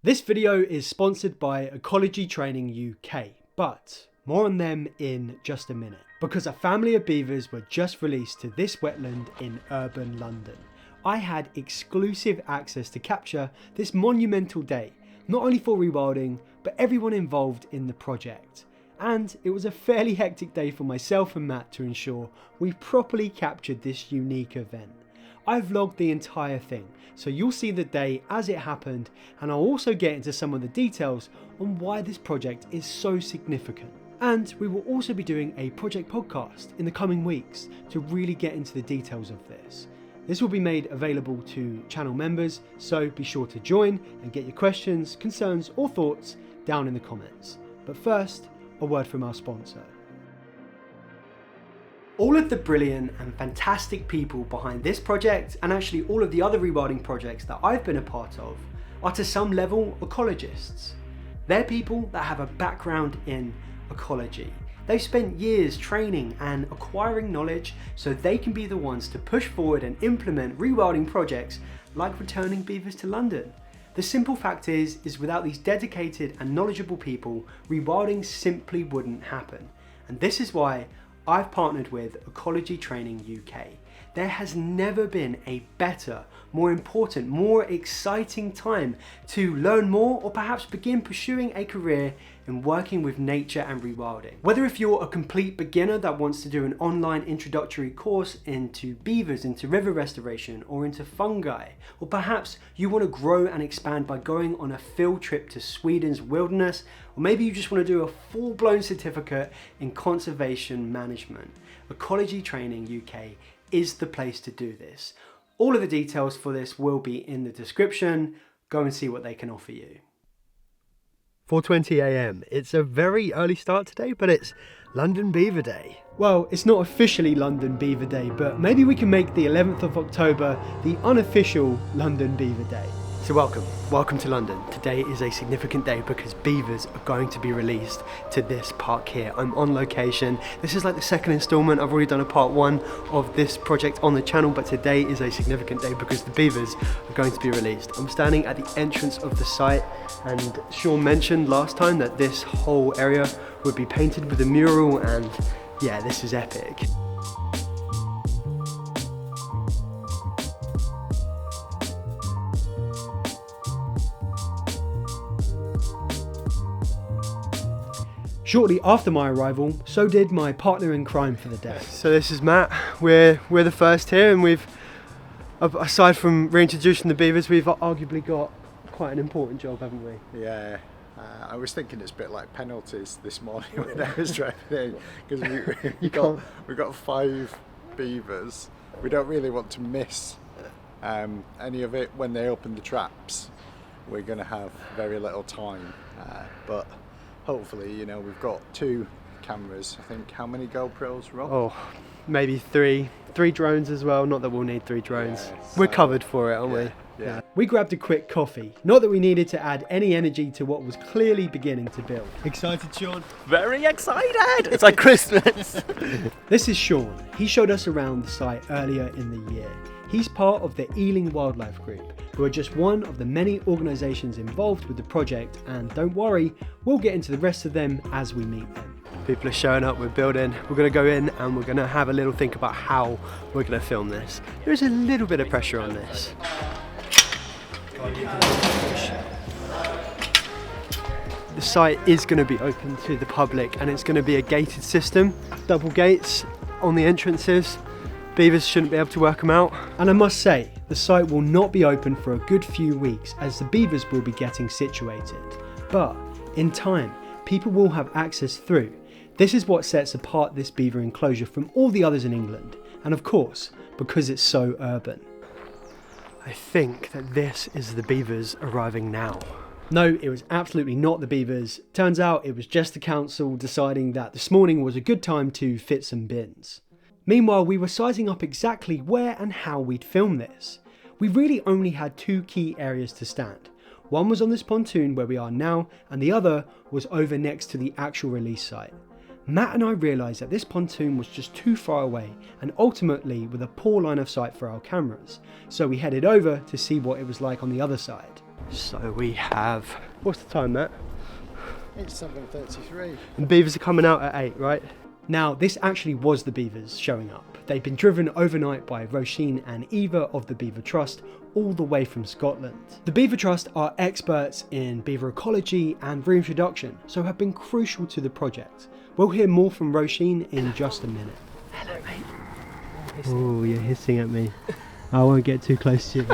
This video is sponsored by Ecology Training UK, but more on them in just a minute. Because a family of beavers were just released to this wetland in urban London. I had exclusive access to capture this monumental day, not only for rewilding, but everyone involved in the project. And it was a fairly hectic day for myself and Matt to ensure we properly captured this unique event. I vlogged the entire thing, so you'll see the day as it happened, and I'll also get into some of the details on why this project is so significant. And we will also be doing a project podcast in the coming weeks to really get into the details of this. This will be made available to channel members, so be sure to join and get your questions, concerns or thoughts down in the comments. But first, a word from our sponsor. All of the brilliant and fantastic people behind this project, and actually all of the other rewilding projects that I've been a part of, are to some level ecologists. They're people that have a background in ecology. They've spent years training and acquiring knowledge so they can be the ones to push forward and implement rewilding projects like returning beavers to London. The simple fact is without these dedicated and knowledgeable people, rewilding simply wouldn't happen. And this is why I've partnered with Ecology Training UK. There has never been a better, more important, more exciting time to learn more or perhaps begin pursuing a career in working with nature and rewilding. Whether if you're a complete beginner that wants to do an online introductory course into beavers, into river restoration or into fungi, or perhaps you want to grow and expand by going on a field trip to Sweden's wilderness, or maybe you just want to do a full-blown certificate in conservation management, Ecology Training UK is the place to do this. All of the details for this will be in the description. Go and see what they can offer you. 4:20 AM. It's a very early start today, but it's London Beaver Day. Well, it's not officially London Beaver Day, but maybe we can make the 11th of October the unofficial London Beaver Day. So welcome to London. Today is a significant day because beavers are going to be released to this park here. I'm on location. This is like the second installment. I've already done a part one of this project on the channel, but today is a significant day because the beavers are going to be released. I'm standing at the entrance of the site, and Sean mentioned last time that this whole area would be painted with a mural, and yeah, this is epic. Shortly after my arrival, so did my partner in crime for the day. So this is Matt. We're the first here, and we've, aside from reintroducing the beavers, we've arguably got quite an important job, haven't we? Yeah. I was thinking it's a bit like penalties this morning when I was driving in, because we've got 5 beavers. We don't really want to miss any of it. When they open the traps, we're going to have very little time, but hopefully, you know, we've got 2 cameras. I think, how many GoPros, Rob? Oh, maybe 3 drones as well. Not that we'll need 3 drones. Yeah, we're covered for it, aren't we? Yeah. We grabbed a quick coffee. Not that we needed to add any energy to what was clearly beginning to build. Excited, Sean? Very excited! It's like Christmas! This is Sean. He showed us around the site earlier in the year. He's part of the Ealing Wildlife Group, who are just one of the many organisations involved with the project, and don't worry, we'll get into the rest of them as we meet them. People are showing up, we're building, we're going to go in and we're going to have a little think about how we're going to film this. There is a little bit of pressure on this. The site is going to be open to the public, and it's going to be a gated system, double gates on the entrances. Beavers shouldn't be able to work them out. And I must say, the site will not be open for a good few weeks as the beavers will be getting situated. But in time, people will have access through. This is what sets apart this beaver enclosure from all the others in England. And of course, because it's so urban. I think that this is the beavers arriving now. No, it was absolutely not the beavers. Turns out it was just the council deciding that this morning was a good time to fit some bins. Meanwhile, we were sizing up exactly where and how we'd film this. We really only had 2 key areas to stand. One was on this pontoon where we are now, and the other was over next to the actual release site. Matt and I realised that this pontoon was just too far away, and ultimately with a poor line of sight for our cameras, so we headed over to see what it was like on the other side. So we have, what's the time, Matt? It's 7:33. And beavers are coming out at 8, right? Now, this actually was the beavers showing up. They've been driven overnight by Roisin and Eva of the Beaver Trust, all the way from Scotland. The Beaver Trust are experts in beaver ecology and reintroduction, so have been crucial to the project. We'll hear more from Roisin in just a minute. Hello, mate. Oh, you're hissing at me. I won't get too close to you.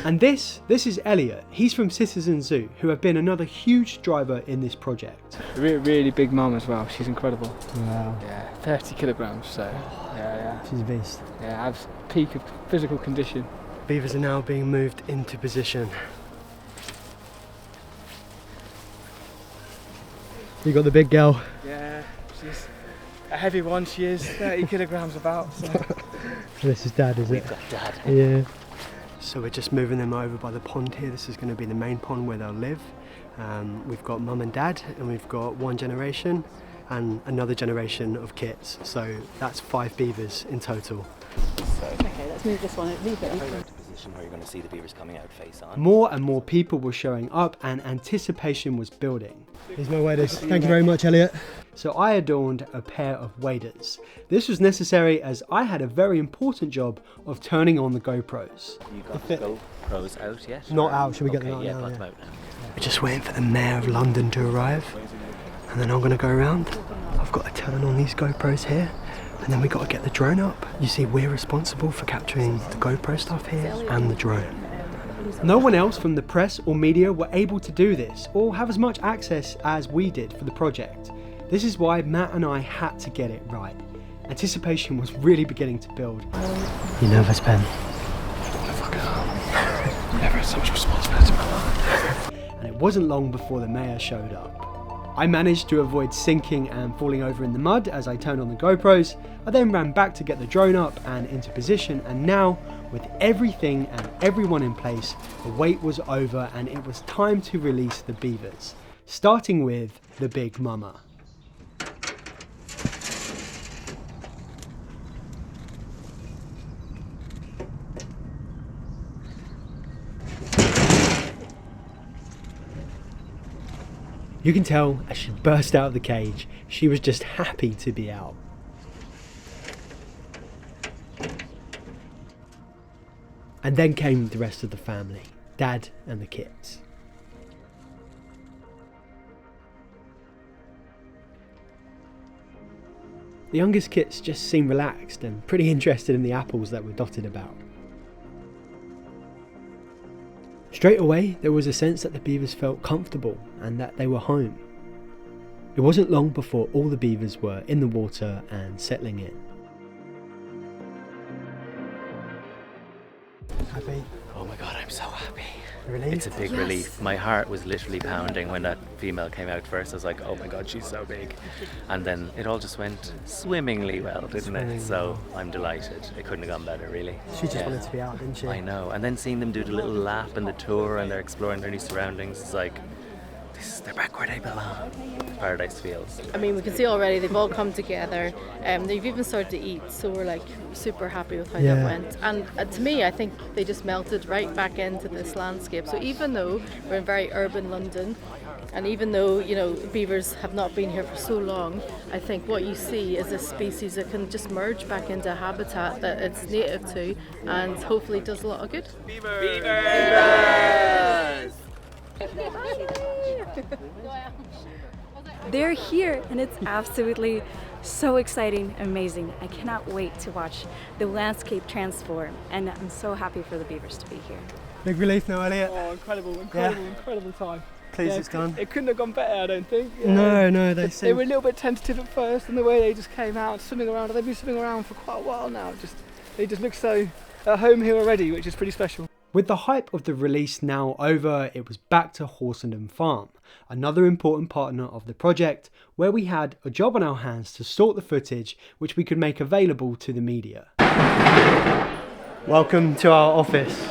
And this is Elliot. He's from Citizen Zoo, who have been another huge driver in this project. Really big mum as well. She's incredible. Wow. Yeah, 30 kilograms. So yeah. She's a beast. Yeah, has peak of physical condition. Beavers are now being moved into position. You got the big girl. Yeah, she's a heavy one. She is 30 kilograms about. So. This is Dad, is it? We've got Dad. Yeah. So we're just moving them over by the pond here. This is going to be the main pond where they'll live. We've got Mum and Dad, and we've got one generation and another generation of kits. So that's 5 beavers in total. Okay, let's move this one. Leave it. Position where you're going to see the beavers coming out face on. More and more people were showing up and anticipation was building. Here's my waders. Thank you very much, Elliot. So I adorned a pair of waders. This was necessary as I had a very important job of turning on the GoPros. You got the GoPros out yet? Not out, should we get Okay, them out yeah, now? got Yeah. them out now. We're just waiting for the Mayor of London to arrive, and then I'm going to go around. I've got to turn on these GoPros here, and then we got to get the drone up. You see, we're responsible for capturing the GoPro stuff here and the drone. No one else from the press or media were able to do this or have as much access as we did for the project. This is why Matt and I had to get it right. Anticipation was really beginning to build. You nervous, Ben? Never had so much responsibility in my life. And it wasn't long before the mayor showed up. I managed to avoid sinking and falling over in the mud as I turned on the GoPros. I then ran back to get the drone up and into position, and now, with everything and everyone in place, the wait was over and it was time to release the beavers, starting with the big mama. You can tell as she burst out of the cage, she was just happy to be out. And then came the rest of the family, Dad and the kids. The youngest kits just seemed relaxed and pretty interested in the apples that were dotted about. Straight away, there was a sense that the beavers felt comfortable and that they were home. It wasn't long before all the beavers were in the water and settling in. Happy? Oh my god, I'm so happy. Really? It's a big relief. My heart was literally pounding when that female came out first. I was like, oh my god, she's so big. And then it all just went swimmingly well, didn't it? So I'm delighted. It couldn't have gone better, really. She just wanted to be out, didn't she? I know. And then seeing them do the little lap and the tour and they're exploring their new surroundings, it's like, they're back where they belong. Paradise feels. I mean, we can see already they've all come together. They've even started to eat, so we're like super happy with how that went. And to me, I think they just melted right back into this landscape. So even though we're in very urban London, and even though, you know, beavers have not been here for so long, I think what you see is a species that can just merge back into a habitat that it's native to, and hopefully does a lot of good. Beavers! They're here and it's absolutely so exciting, amazing. I cannot wait to watch the landscape transform, and I'm so happy for the beavers to be here. Big relief now, Elliot. Oh, incredible time. Please, Yeah, it's gone. It couldn't have gone better, I don't think. No, They were a little bit tentative at first, and the way they just came out swimming around. They've been swimming around for quite a while now. They just look so at home here already, which is pretty special. With the hype of the release now over, it was back to Horsenden Farm, another important partner of the project, where we had a job on our hands to sort the footage which we could make available to the media. Welcome to our office.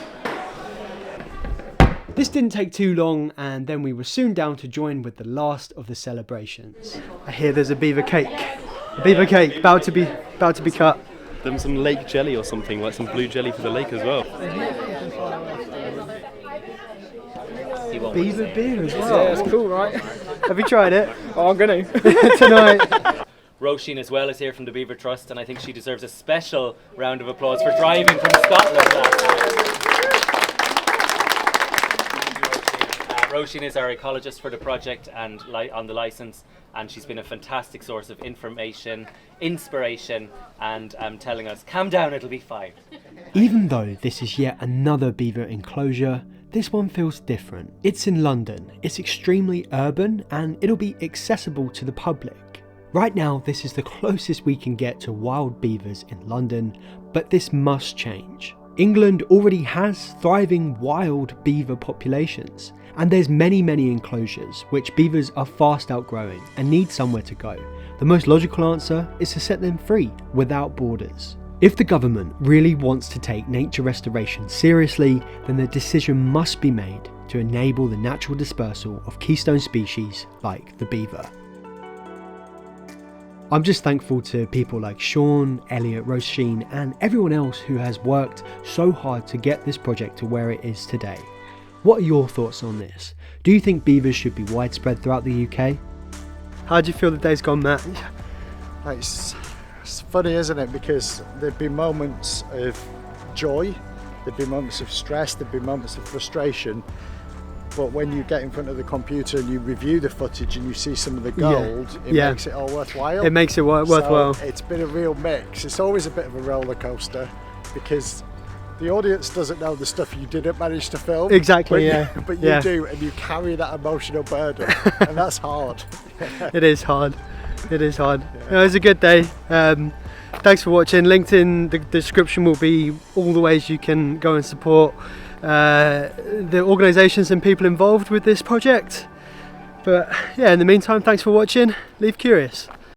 This didn't take too long, and then we were soon down to join with the last of the celebrations. I hear there's a beaver cake. A beaver cake about to be cut. Them some lake jelly or something, like some blue jelly for the lake as well. You won't want to Beaver say it. beer as well. Yeah, it's cool, right? Have you tried it? Oh, I'm gonna. Tonight. Roisin as well is here from the Beaver Trust, and I think she deserves a special round of applause for driving from Scotland last night. Roisin is our ecologist for the project and on the licence, and she's been a fantastic source of information, inspiration, and telling us, calm down, it'll be fine. Even though this is yet another beaver enclosure, this one feels different. It's in London, it's extremely urban, and it'll be accessible to the public. Right now, this is the closest we can get to wild beavers in London, but this must change. England already has thriving wild beaver populations, and there's many enclosures which beavers are fast outgrowing and need somewhere to go. The most logical answer is to set them free without borders. If the government really wants to take nature restoration seriously, then the decision must be made to enable the natural dispersal of keystone species like the beaver. I'm just thankful to people like Sean, Elliot, Roisin, and everyone else who has worked so hard to get this project to where it is today. What are your thoughts on this? Do you think beavers should be widespread throughout the UK? How do you feel the day's gone, Matt? It's funny, isn't it? Because there'd be moments of joy, there'd be moments of stress, there'd be moments of frustration. But when you get in front of the computer and you review the footage and you see some of the gold, it makes it all worthwhile. It makes it worthwhile. So it's been a real mix. It's always a bit of a roller coaster because the audience doesn't know the stuff you didn't manage to film. Exactly, but you do, and you carry that emotional burden, and that's hard. It is hard. It is hard. It was a good day. Thanks for watching. Linked in the description will be all the ways you can go and support the organisations and people involved with this project. But yeah, in the meantime, thanks for watching. Leave curious.